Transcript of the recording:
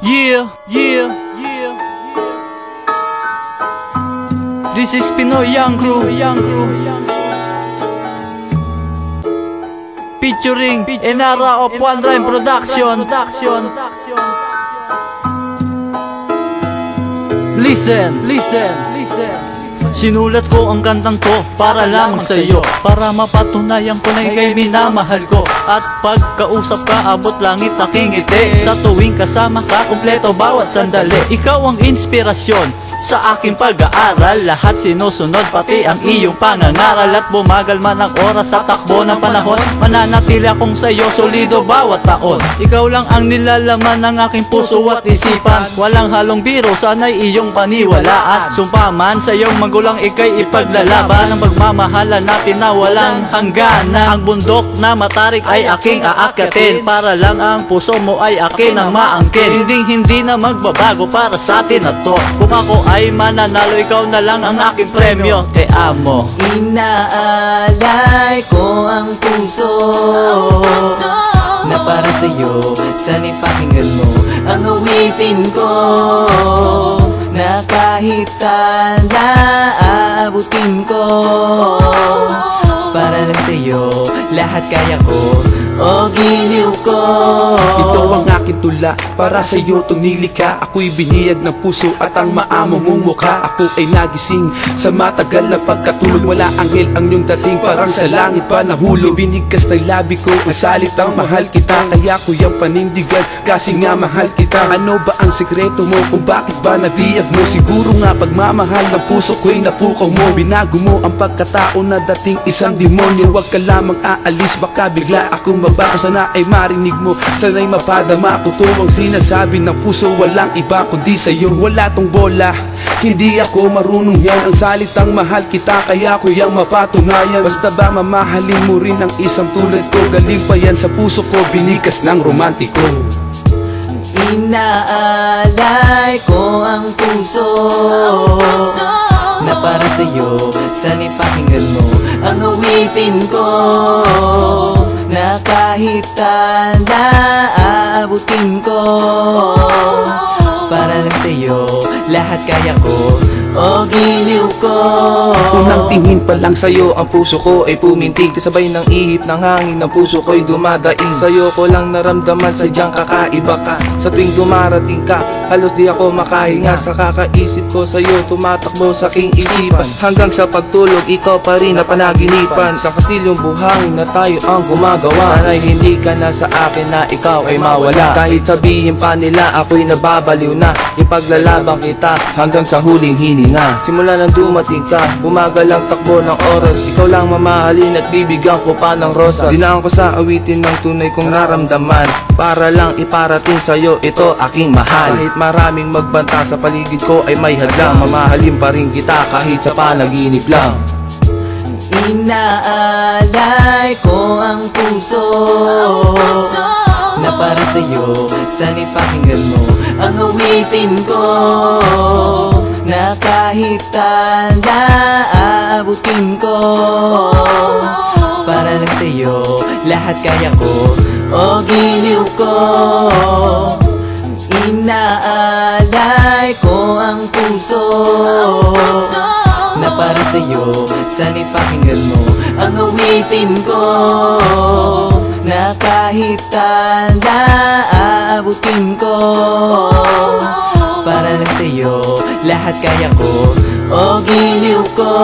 Yeah, yeah, yeah. This is Pinoy Young Crew, featuring Enara of One Rhyme Production. Listen. Sinulat ko ang kantang to para lamang sa'yo, para mapatunayan ko na ika'y minamahal ko. At pagkausap ka, abot langit aking ngiti. Sa tuwing kasama ka, kumpleto bawat sandali. Ikaw ang inspirasyon sa aking pag-aaral. Lahat sinusunod, pati ang iyong pangangaral. At bumagal man ang oras sa takbo ng panahon, mananatili akong sa'yo, solido bawat taon. Ikaw lang ang nilalaman ng aking puso at isipan. Walang halong biro, sana'y iyong paniwalaan. Sumpa man sa iyong magulang, ika'y ipaglalaban. Ang pagmamahala natin na walang hangganan. Ang bundok na matarik ay aking aakyatin, para lang ang puso mo ay akin ang maangkin. Hindi na magbabago para sa atin na to. Kung ako ay mananalo, ikaw na lang ang aking premyo. Te amo. Inaalay ko ang puso na para sa'yo, sana'y pakinggan mo ang awitin ko, na kahit tanda aabutin ko. Para lang sa'yo, lahat kaya ko, o giliw ko. Ito ang aking tula, para sa'yo itong nilikha. Ako'y biniyag ng puso at ang maamo mong mukha. Ako ay nagising sa matagal na pagkatulog. Wala anghel ang iyong dating, parang sa langit pa nahulog. Binigkas ng labi ko ang salitang mahal kita, kaya ko yung panindigan kasi nga mahal kita. Ano ba ang sekreto mo kung bakit ba nabiyag mo? Siguro nga pagmamahal ng puso ko'y napukaw mo. Binago mo ang pagkatao na dating isang demonyo. Huwag ka lamang aalis, baka bigla akong mabako. Sana ay marinig mo, sana'y mapadama ko. To ang sinasabi ng puso, walang iba kundi sa'yo. Wala tong bola, hindi ako marunong yan. Ang salitang mahal kita, kaya ko yang mapatunayan. Basta ba mamahalin mo rin ang isang tulad ko? Galing pa yan sa puso ko, binikas ng romantiko. Inaalay ko ang puso na para sa'yo, sana'y pakinggan mo ang awitin ko, na kahit tanda aabutin ko. Para lang sa'yo, lahat kaya ko, o giliw ko. Unang tingin pa lang sa'yo, ang puso ko ay pumintig. Kasabay ng ihip ng hangin, ang puso ko'y dumadaing. Sa'yo ko lang naramdaman, sadyang kakaiba ka. Sa tuwing dumarating ka, halos di ako makahinga. Sa kakaisip ko sa'yo, tumatakbo sa aking isipan. Hanggang sa pagtulog, ikaw pa rin na panaginipan. Sa kasilyong buhangin na tayo ang gumagawa. Sana'y hindi ka na sa akin, na ikaw ay mawala. Kahit sabihin pa nila ako'y nababaliw na, ipaglalabang kita hanggang sa huling hininga. Simula nang dumating ka, bumagal ang takbo ng oras. Ikaw lang mamahalin at bibigyan ko pa ng rosas. Dinaan ko sa awitin ng tunay kong naramdaman, para lang iparating sa'yo, ito aking mahal. Kahit maraming magbanta sa paligid ko ay may hadlang, mamahalin pa rin kita kahit sa panaginip lang. Inaalay ko ang puso na para sa'yo, sana'y pakinggan mo ang awitin ko, na kahit tanda aabutin ko. Para lang sa'yo, lahat kaya ko, o giliw ko. Inaalay ko ang puso na para sa'yo, sana'y pakinggan mo ang awitin ko, na kahit tanda aabutin ko. Para lang sa'yo, lahat kaya ko, o giliw ko.